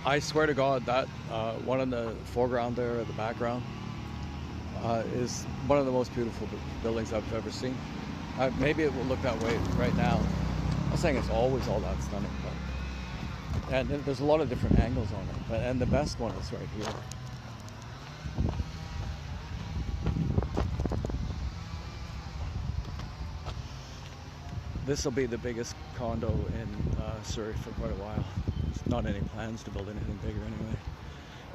I swear to God, that one in the foreground there, or the background, is one of the most beautiful buildings I've ever seen. Maybe it will look that way right now. I'm not saying it's always all that stunning, but and there's a lot of different angles on it. And the best one is right here. This will be the biggest condo in Surrey for quite a while. There's not any plans to build anything bigger anyway.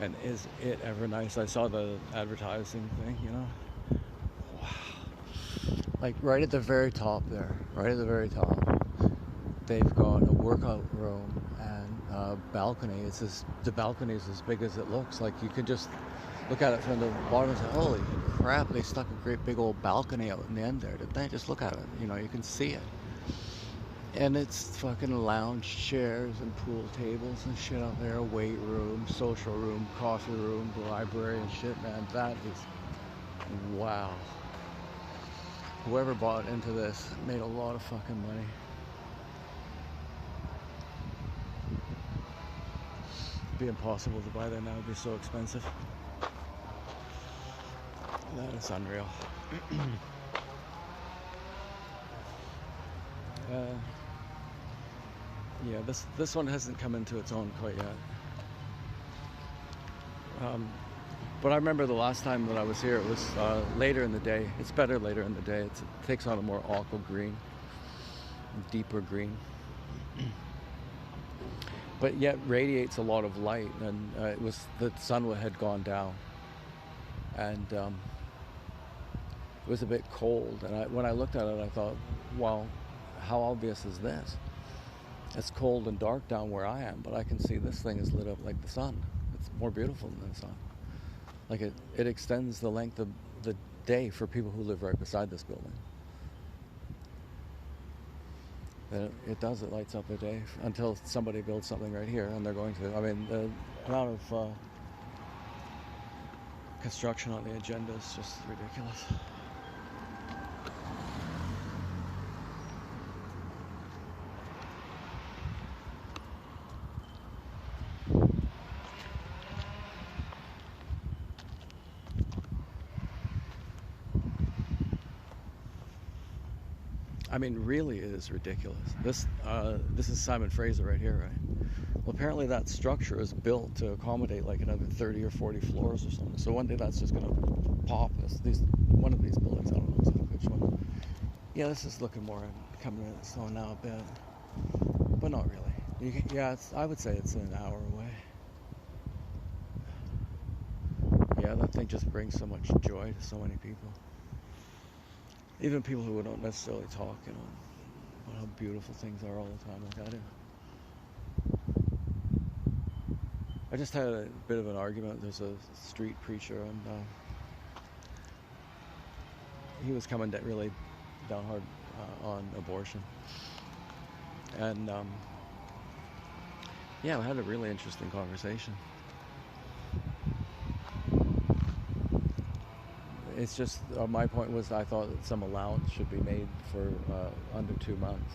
And is it ever nice? I saw the advertising thing, you know. Wow. Like right at the very top there, right at the very top, they've got a workout room and a balcony. The balcony is as big as it looks. Like you could just look at it from the bottom and say, holy crap, they stuck a great big old balcony out in the end there, didn't they? Just look at it, you know, you can see it. And it's fucking lounge chairs and pool tables and shit out there, weight room, social room, coffee room, library and shit, man. That is, wow. Whoever bought into this made a lot of fucking money. It'd be impossible to buy that now, it'd be so expensive. That is unreal. Yeah, this one hasn't come into its own quite yet. But I remember the last time that I was here, it was later in the day. It's better later in the day. It takes on a more aqua green, deeper green, but yet radiates a lot of light. And it was the sun had gone down, and it was a bit cold. And when I looked at it, I thought, wow, how obvious is this? It's cold and dark down where I am, but I can see this thing is lit up like the sun. It's more beautiful than the sun. Like it extends the length of the day for people who live right beside this building. And it does, it lights up the day until somebody builds something right here, and they're going to. I mean, the amount of construction on the agenda is just ridiculous. I mean, really, it is ridiculous. This is Simon Fraser right here, right? Well, apparently that structure is built to accommodate like another 30 or 40 floors or something. So one day that's just gonna pop. One of these buildings, I don't know exactly which one. Yeah, this is looking more coming in slow now a bit, but not really. I would say it's an hour away. Yeah, that thing just brings so much joy to so many people. Even people who don't necessarily talk, you know, about how beautiful things are all the time, like I do. I just had a bit of an argument. There's a street preacher, and he was coming really down hard on abortion. And yeah, I had a really interesting conversation. It's just, my point was I thought that some allowance should be made for under 2 months.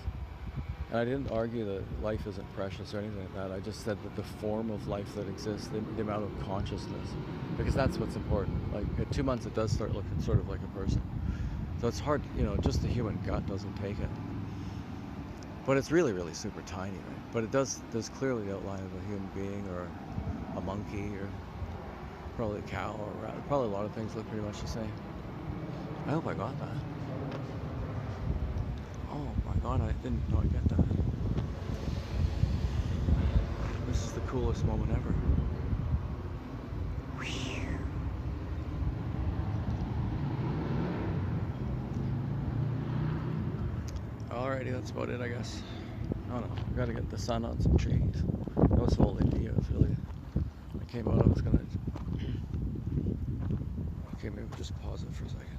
And I didn't argue that life isn't precious or anything like that. I just said that the form of life that exists, the amount of consciousness, because that's what's important. Like at 2 months, it does start looking sort of like a person. So it's hard, you know, just the human gut doesn't take it. But it's really, really super tiny, right? But there's clearly the outline of a human being or a monkey or probably a cow or a rat. Probably a lot of things look pretty much the same. I hope I got that. Oh my god, I didn't know I'd get that. This is the coolest moment ever. Alrighty, that's about it, I guess. Oh no, I gotta get the sun on some trees. That was whole India. It was really. I came out, I was gonna. Okay, maybe just pause it for a second.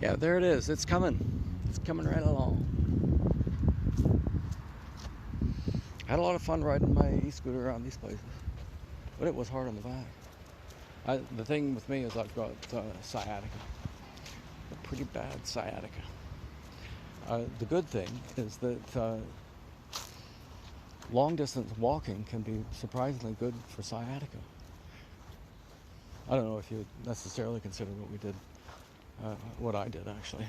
Yeah, there it is. It's coming. It's coming right along. I had a lot of fun riding my e-scooter around these places, but it was hard on the back. The thing with me is I've got sciatica, a pretty bad sciatica. The good thing is that long distance walking can be surprisingly good for sciatica. I don't know if you would necessarily consider what we did, what I did actually.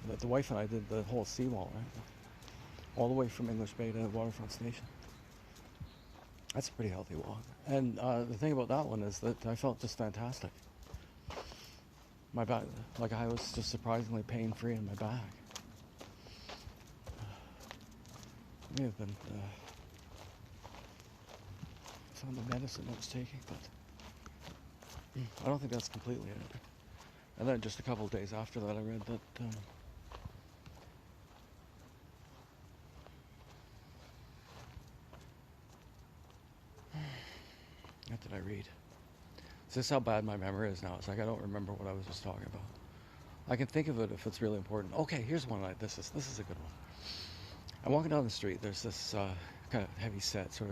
But the wife and I did the whole seawall, right? All the way from English Bay to Waterfront Station. That's a pretty healthy walk. And the thing about that one is that I felt just fantastic. My back, like I was just surprisingly pain-free in my back. May have been some of the medicine I was taking, but I don't think that's completely it. And then just a couple of days after that, I read that what did I read? Is this how bad my memory is now? It's like I don't remember what I was just talking about. I can think of it if it's really important. Okay, here's one. This is a good one. I'm walking down the street. There's this kind of heavy set, sort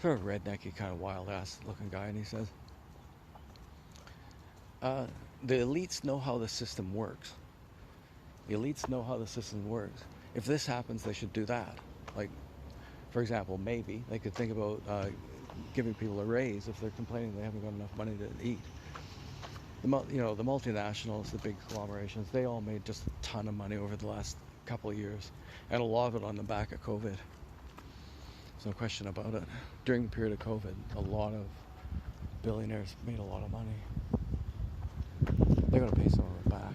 of rednecky, kind of wild ass looking guy, and he says, "The elites know how the system works. The elites know how the system works. If this happens, they should do that. Like, for example, maybe they could think about giving people a raise if they're complaining they haven't got enough money to eat. The multinationals, the big conglomerations, they all made just a ton of money over the last couple of years, and a lot of it on the back of COVID. There's no question about it. During the period of COVID, a lot of billionaires made a lot of money. They're going to pay some of it back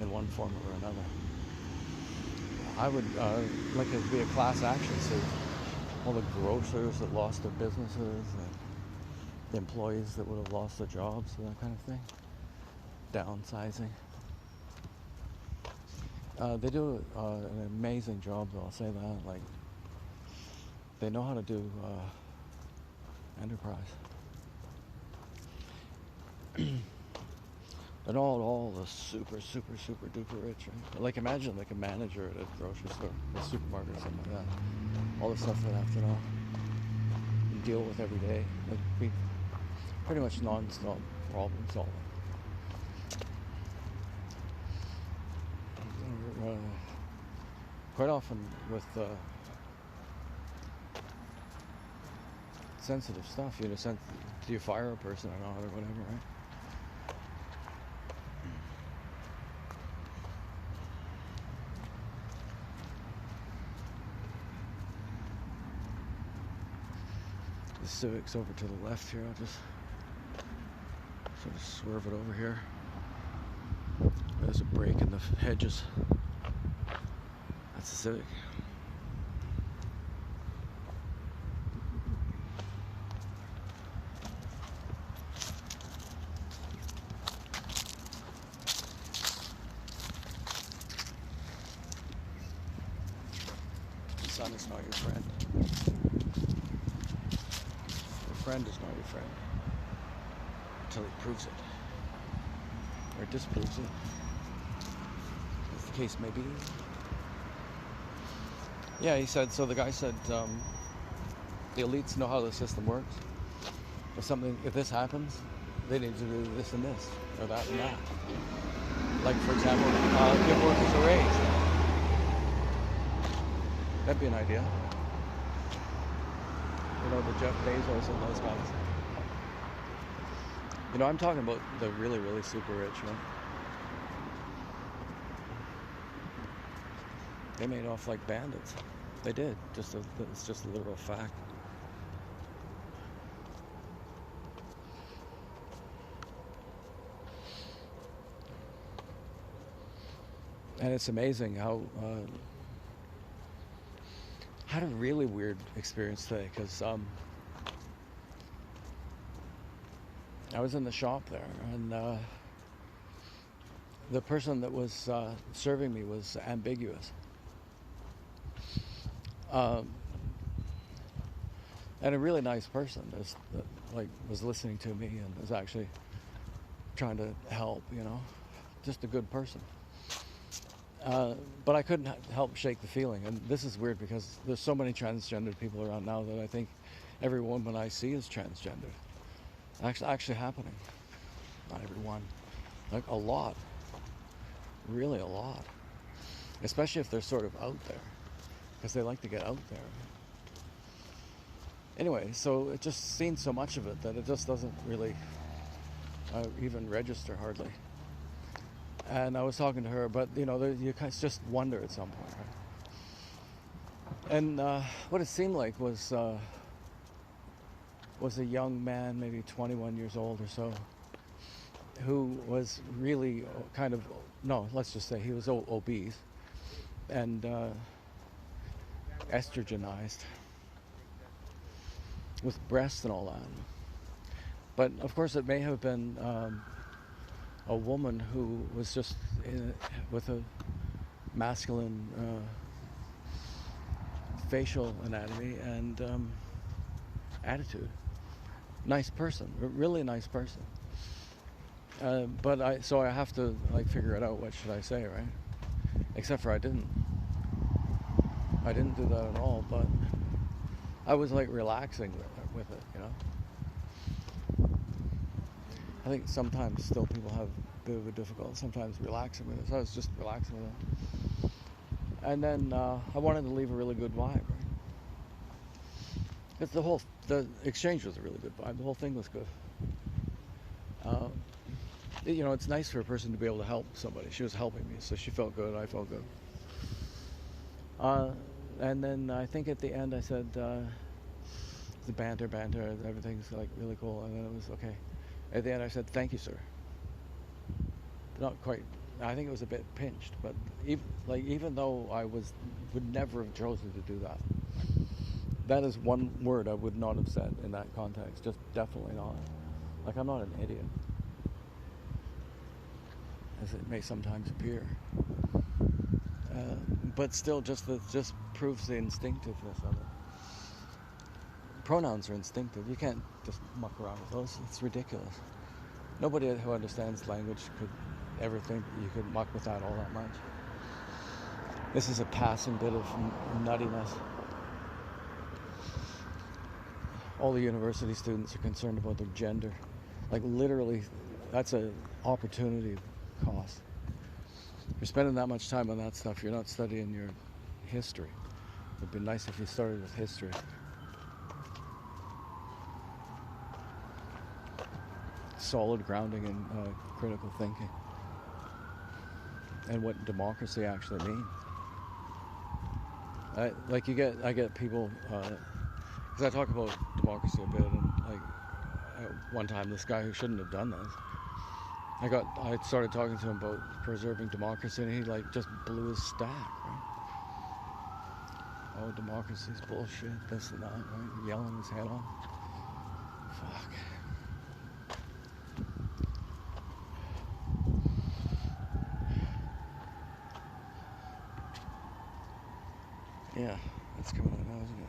in one form or another. I would like it to be a class action suit. All the grocers that lost their businesses, and the employees that would have lost their jobs, and that kind of thing. Downsizing. They do an amazing job, though, I'll say that. Like, they know how to do enterprise. They're not all the super duper rich, right? Like, imagine like a manager at a grocery store, a supermarket or something like that. All the stuff they have to know and deal with every day. It'd be pretty much non-stop problem solving. Quite often with sensitive stuff, do you fire a person or not or whatever, right? The Civic's over to the left here. I'll just sort of swerve it over here. There's a break in the hedges. That's the Civic. The sun is not your friend. Your friend is not your friend until he proves it or disproves it, as the case may be. Yeah, he said, so the guy said, the elites know how the system works. If this happens, they need to do this and this, or that and that. Like, for example, give workers a raise. That'd be an idea. You know, the Jeff Bezos and those guys. You know, I'm talking about the really super rich, right? They made off like bandits. They did. It's just a literal fact. And it's amazing how I had a really weird experience today, because I was in the shop there, and the person that was serving me was ambiguous. And a really nice person was listening to me and was actually trying to help, you know, just a good person. But I couldn't help shake the feeling, and this is weird because there's so many transgendered people around now that I think every woman I see is transgendered. Actually happening. Not everyone, like a lot, really a lot. Especially if they're sort of out there, because they like to get out there. Anyway, so it just seen so much of it that it just doesn't really even register hardly. And I was talking to her, but you know, you just wonder at some point, right? And what it seemed like was a young man, maybe 21 years old or so, who was really kind of, no, let's just say he was obese and estrogenized with breasts and all that. But of course it may have been a woman who was just with a masculine facial anatomy and attitude. Nice person, really nice person. But I have to like figure it out. What should I say, right? Except for I didn't do that at all. But I was like relaxing with it, you know. I think sometimes still people have a bit of a difficult sometimes relaxing with it. So I was just relaxing with it. And then I wanted to leave a really good vibe, right? Because the exchange was a really good vibe. The whole thing was good. You know, it's nice for a person to be able to help somebody. She was helping me, so she felt good. I felt good. And then I think at the end I said, the banter, everything's like really cool. And then it was okay. At the end I said, thank you, sir. Not quite. I think it was a bit pinched, but even though I would never have chosen to do that. That is one word I would not have said in that context. Just definitely not. Like, I'm not an idiot, as it may sometimes appear. But still, just proves the instinctiveness of it. Pronouns are instinctive. You can't just muck around with those. It's ridiculous. Nobody who understands language could ever think you could muck with that all that much. This is a passing bit of nuttiness. All the university students are concerned about their gender. Like, literally, that's an opportunity cost. You're spending that much time on that stuff, you're not studying your history. It'd be nice if you started with history. Solid grounding in critical thinking. And what democracy actually means. I get people, because I talk about democracy a bit, and like at one time this guy who shouldn't have done this, I started talking to him about preserving democracy, and he like just blew his stack, right? Oh, democracy's bullshit, this and that, right? Yelling his head off. Fuck. Yeah, that's coming out now, isn't it?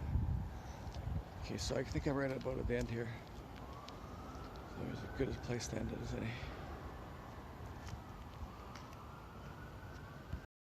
Okay, so I think I ran about at the end here. So it was as good a place to end it as any.